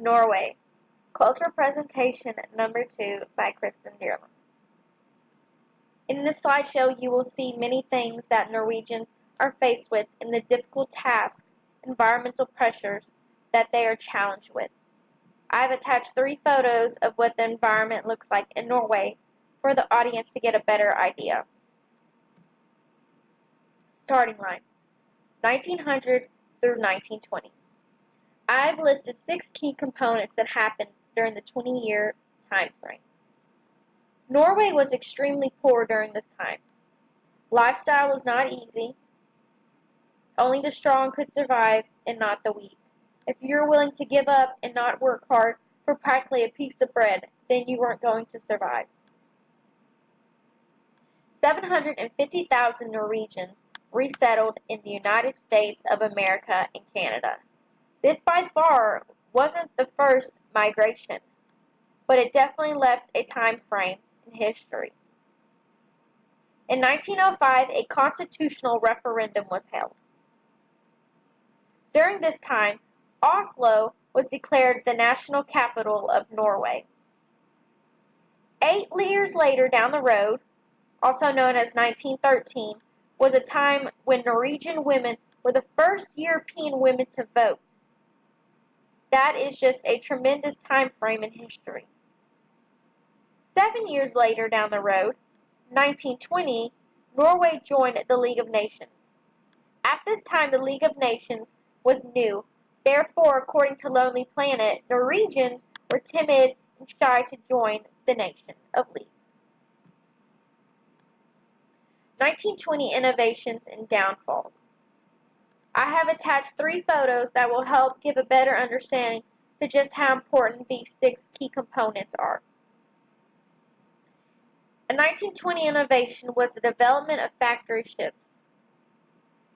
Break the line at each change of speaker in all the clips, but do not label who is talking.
Norway. Cultural Presentation Number 2 by Kristen Dearland. In this slideshow, you will see many things that Norwegians are faced with in the difficult tasks, environmental pressures that they are challenged with. I have attached 3 photos of what the environment looks like in Norway for the audience to get a better idea. Starting line, 1900 through 1920. I've listed 6 key components that happened during the 20-year time frame. Norway was extremely poor during this time. Lifestyle was not easy. Only the strong could survive and not the weak. If you're willing to give up and not work hard for practically a piece of bread, then you weren't going to survive. 750,000 Norwegians resettled in the United States of America and Canada. This by far wasn't the first migration, but it definitely left a time frame in history. In 1905, a constitutional referendum was held. During this time, Oslo was declared the national capital of Norway. 8 years later down the road, also known as 1913, was a time when Norwegian women were the first European women to vote. That is just a tremendous time frame in history. 7 years later down the road, 1920, Norway joined the League of Nations. At this time, the League of Nations was new. Therefore, according to Lonely Planet, Norwegians were timid and shy to join the nation of leagues. 1920 Innovations and Downfalls. I have attached 3 photos that will help give a better understanding to just how important these 6 key components are. A 1920 innovation was the development of factory ships.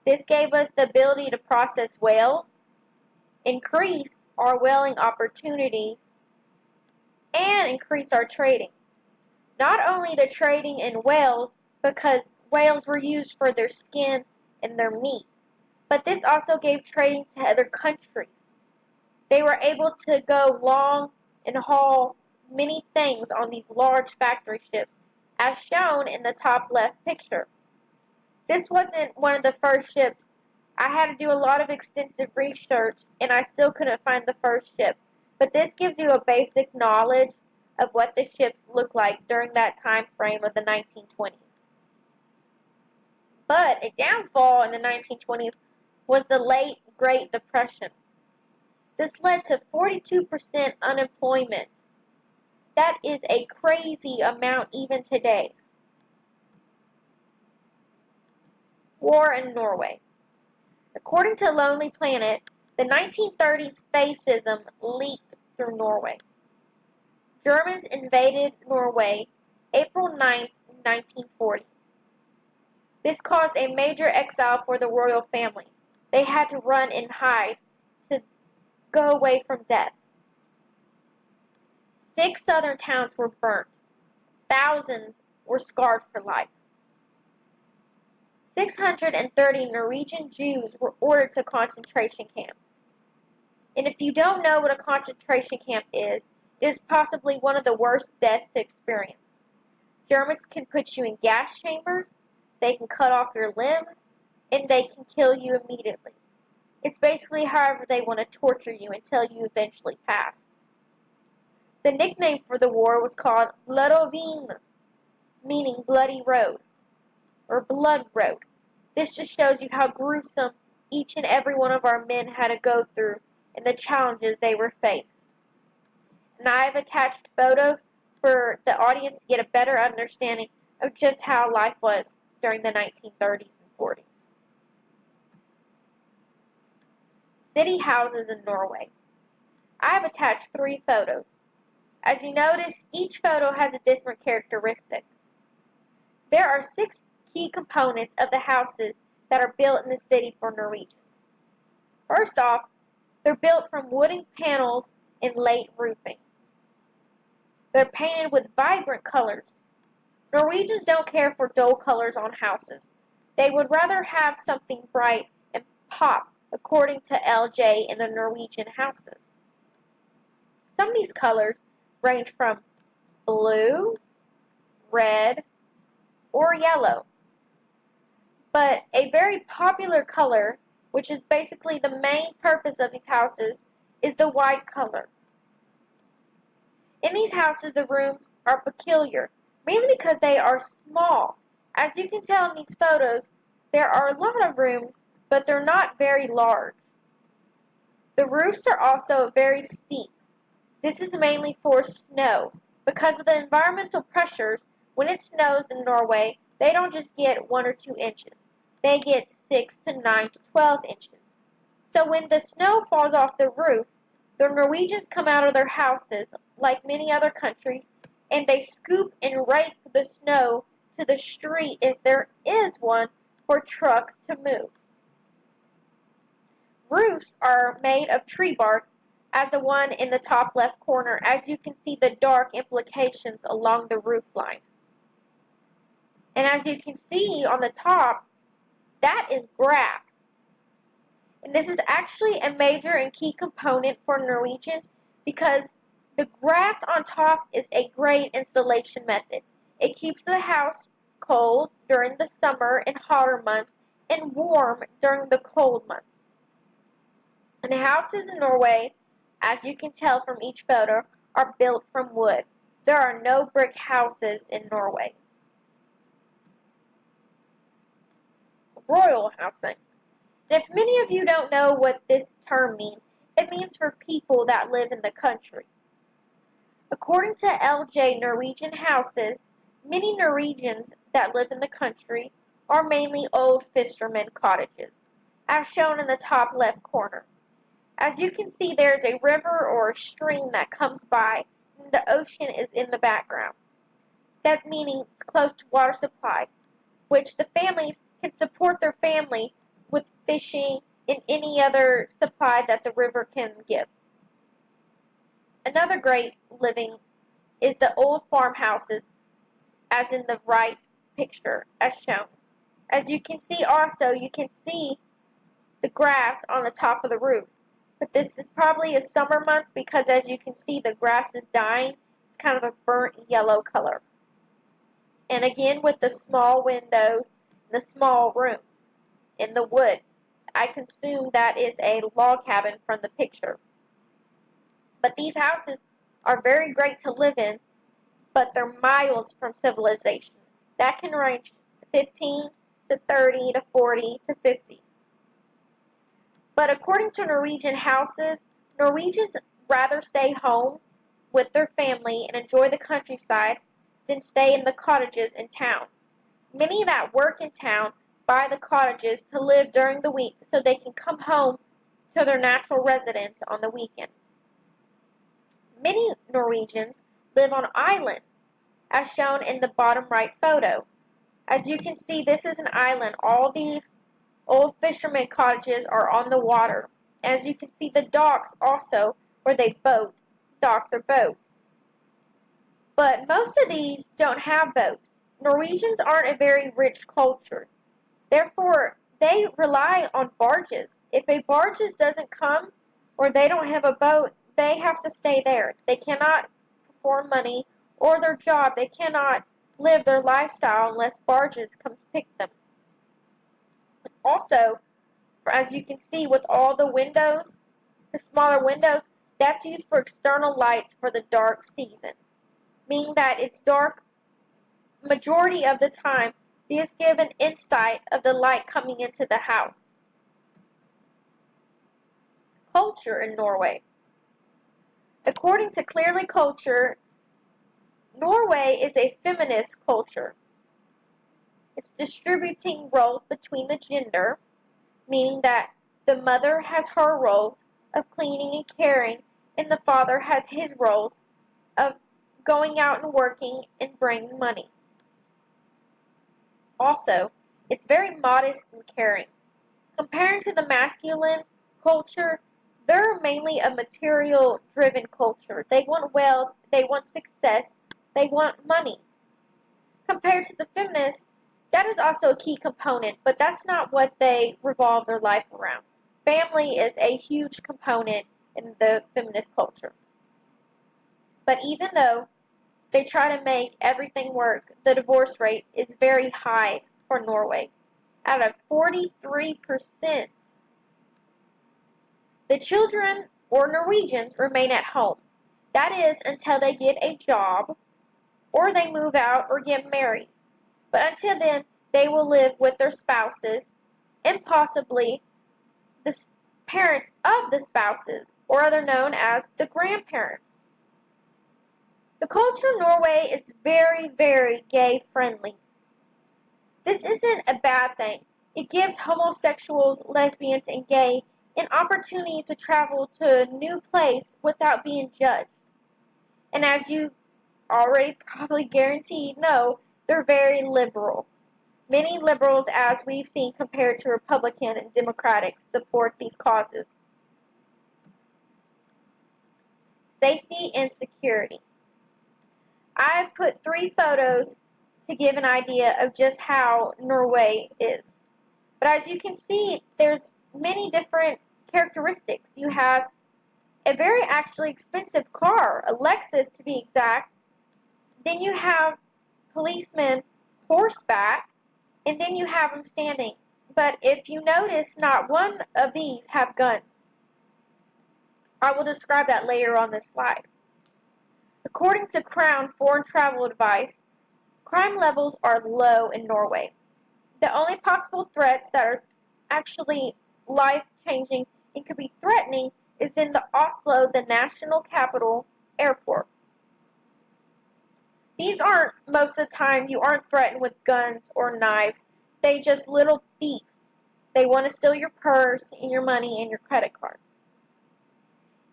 This gave us the ability to process whales, increase our whaling opportunities, and increase our trading. Not only the trading in whales, because whales were used for their skin and their meat, but this also gave trading to other countries. They were able to go long and haul many things on these large factory ships, as shown in the top left picture. This wasn't one of the first ships. I had to do a lot of extensive research, and I still couldn't find the first ship. But this gives you a basic knowledge of what the ships looked like during that time frame of the 1920s. But a downfall in the 1920s was the late Great Depression. This led to 42% unemployment. That is a crazy amount even today. War in Norway. According to Lonely Planet, the 1930s fascism leaked through Norway. Germans invaded Norway April 9, 1940. This caused a major exile for the royal family. They had to run and hide to go away from death. 6 southern towns were burnt. Thousands were scarred for life. 630 Norwegian Jews were ordered to concentration camps. And if you don't know what a concentration camp is, it is possibly one of the worst deaths to experience. Germans can put you in gas chambers, they can cut off your limbs, and they can kill you immediately. It's basically however they want to torture you until you eventually pass. The nickname for the war was called Blodovin, meaning bloody road, or blood road. This just shows you how gruesome each and every one of our men had to go through and the challenges they were faced. And I have attached photos for the audience to get a better understanding of just how life was during the 1930s and 40s. City houses in Norway. I have attached 3 photos. As you notice, each photo has a different characteristic. There are 6 key components of the houses that are built in the city for Norwegians. First off, they're built from wooden panels and slate roofing. They're painted with vibrant colors. Norwegians don't care for dull colors on houses. They would rather have something bright and pop, according to LJ in the Norwegian houses. Some of these colors range from blue, red, or yellow. But a very popular color, which is basically the main purpose of these houses, is the white color. In these houses, the rooms are peculiar, mainly because they are small. As you can tell in these photos, there are a lot of rooms, but they're not very large. The roofs are also very steep. This is mainly for snow. Because of the environmental pressures, when it snows in Norway, they don't just get 1 or 2 inches. They get 6 to 9 to 12 inches. So when the snow falls off the roof, the Norwegians come out of their houses, like many other countries, and they scoop and rake the snow to the street, if there is one, for trucks to move. Roofs are made of tree bark, as the one in the top left corner, as you can see the dark implications along the roof line. And as you can see on the top, that is grass. And this is actually a major and key component for Norwegians because the grass on top is a great insulation method. It keeps the house cold during the summer and hotter months and warm during the cold months. And the houses in Norway, as you can tell from each photo, are built from wood. There are no brick houses in Norway. Royal housing. If many of you don't know what this term means, it means for people that live in the country. According to LJ Norwegian Houses, many Norwegians that live in the country are mainly old fishermen cottages, as shown in the top left corner. As you can see, there is a river or a stream that comes by, and the ocean is in the background. That meaning it's close to water supply, which the families can support their family with fishing and any other supply that the river can give. Another great living is the old farmhouses, as in the right picture, as shown. As you can see also, you can see the grass on the top of the roof. But this is probably a summer month because as you can see, the grass is dying. It's kind of a burnt yellow color. And again, with the small windows, the small rooms in the wood. I assume that is a log cabin from the picture. But these houses are very great to live in, but they're miles from civilization. That can range 15 to 30 to 40 to 50. But according to Norwegian Houses, Norwegians rather stay home with their family and enjoy the countryside than stay in the cottages in town. Many that work in town buy the cottages to live during the week so they can come home to their natural residence on the weekend. Many Norwegians live on islands, as shown in the bottom right photo. As you can see, this is an island. All these old fishermen cottages are on the water. As you can see, the docks also, where they dock their boats. But most of these don't have boats. Norwegians aren't a very rich culture. Therefore, they rely on barges. If a barge doesn't come or they don't have a boat, they have to stay there. They cannot perform money or their job. They cannot live their lifestyle unless barges come to pick them. Also, as you can see with all the windows, the smaller windows, that's used for external lights for the dark season, meaning that it's dark majority of the time. These give an insight of the light coming into the house. Culture in Norway. According to Clearly Culture, Norway is a feminist culture. It's distributing roles between the gender, meaning that the mother has her roles of cleaning and caring, and the father has his roles of going out and working and bringing money. Also, it's very modest and caring. Compared to the masculine culture, they're mainly a material-driven culture. They want wealth, they want success, they want money. Compared to the feminists, that is also a key component, but that's not what they revolve their life around. Family is a huge component in the feminist culture. But even though they try to make everything work, the divorce rate is very high for Norway. Out of 43%, the children or Norwegians remain at home. That is until they get a job or they move out or get married. But until then, they will live with their spouses and possibly the parents of the spouses, or other known as the grandparents. The culture of Norway is very, very gay friendly. This isn't a bad thing. It gives homosexuals, lesbians, and gay an opportunity to travel to a new place without being judged. And as you already probably guaranteed know, they're very liberal. Many liberals, as we've seen compared to Republican and Democratic, support these causes. Safety and security. I've put 3 photos to give an idea of just how Norway is. But as you can see, there's many different characteristics. You have a very actually expensive car, a Lexus to be exact. Then you have policemen horseback, and then you have them standing. But if you notice, not one of these have guns. I will describe that later on this slide. According to Crown Foreign Travel Advice, crime levels are low in Norway. The only possible threats that are actually life-changing and could be threatening is in the Oslo, the national capital, airport. These aren't, most of the time, you aren't threatened with guns or knives. They just little thieves. They want to steal your purse and your money and your credit cards.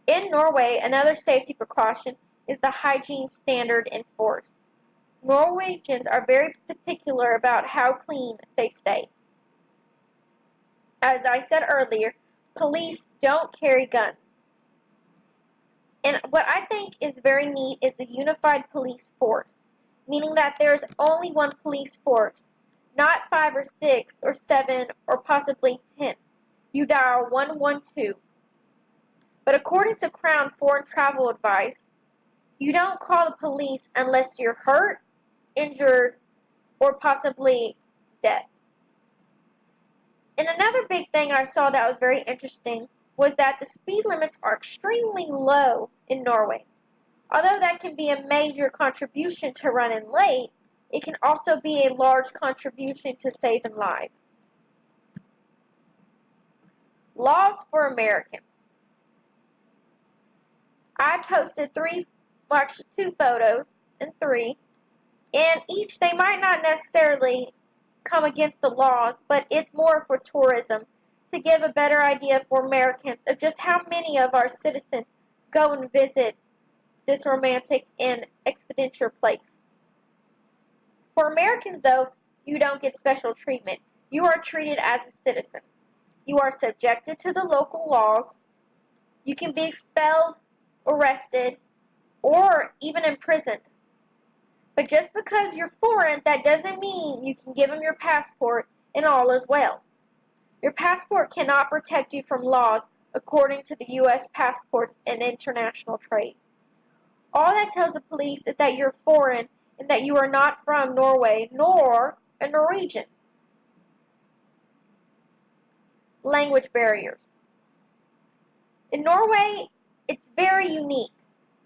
In Norway, another safety precaution is the hygiene standard enforced. Norwegians are very particular about how clean they stay. As I said earlier, police don't carry guns. And what I think is very neat is the unified police force, meaning that there's only one police force, not 5 or 6 or 7 or possibly 10. You dial 112. But according to Crown Foreign Travel Advice, you don't call the police unless you're hurt, injured, or possibly dead. And another big thing I saw that was very interesting was that the speed limits are extremely low in Norway. Although that can be a major contribution to running late, it can also be a large contribution to saving lives. Laws for Americans. I posted 2 photos and 3, and each they might not necessarily come against the laws, but it's more for tourism to give a better idea for Americans of just how many of our citizens go and visit this romantic and expenditure place. For Americans, though, you don't get special treatment. You are treated as a citizen. You are subjected to the local laws. You can be expelled, arrested, or even imprisoned. But just because you're foreign, that doesn't mean you can give them your passport and all is well. Your passport cannot protect you from laws according to the U.S. passports and international trade. All that tells the police is that you're foreign and that you are not from Norway nor a Norwegian. Language barriers. In Norway, it's very unique.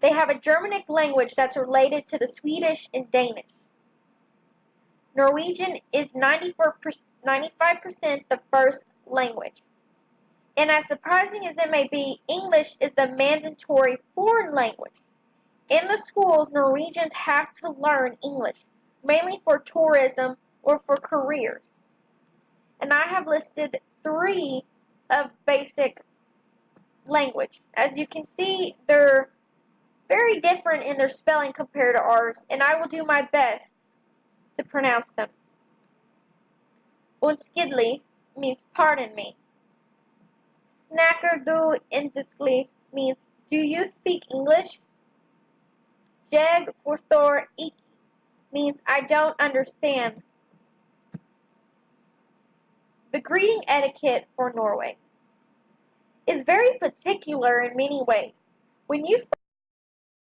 They have a Germanic language that's related to the Swedish and Danish. Norwegian is 95% the first language. And as surprising as it may be, English is the mandatory foreign language. In the schools, Norwegians have to learn English, mainly for tourism or for careers. And I have listed 3 of basic language. As you can see, they're very different in their spelling compared to ours, and I will do my best to pronounce them. Unskidly means pardon me. Snakker du engelsk means do you speak English? Jeg forstår ikke means I don't understand. The greeting etiquette for Norway is very particular in many ways. When you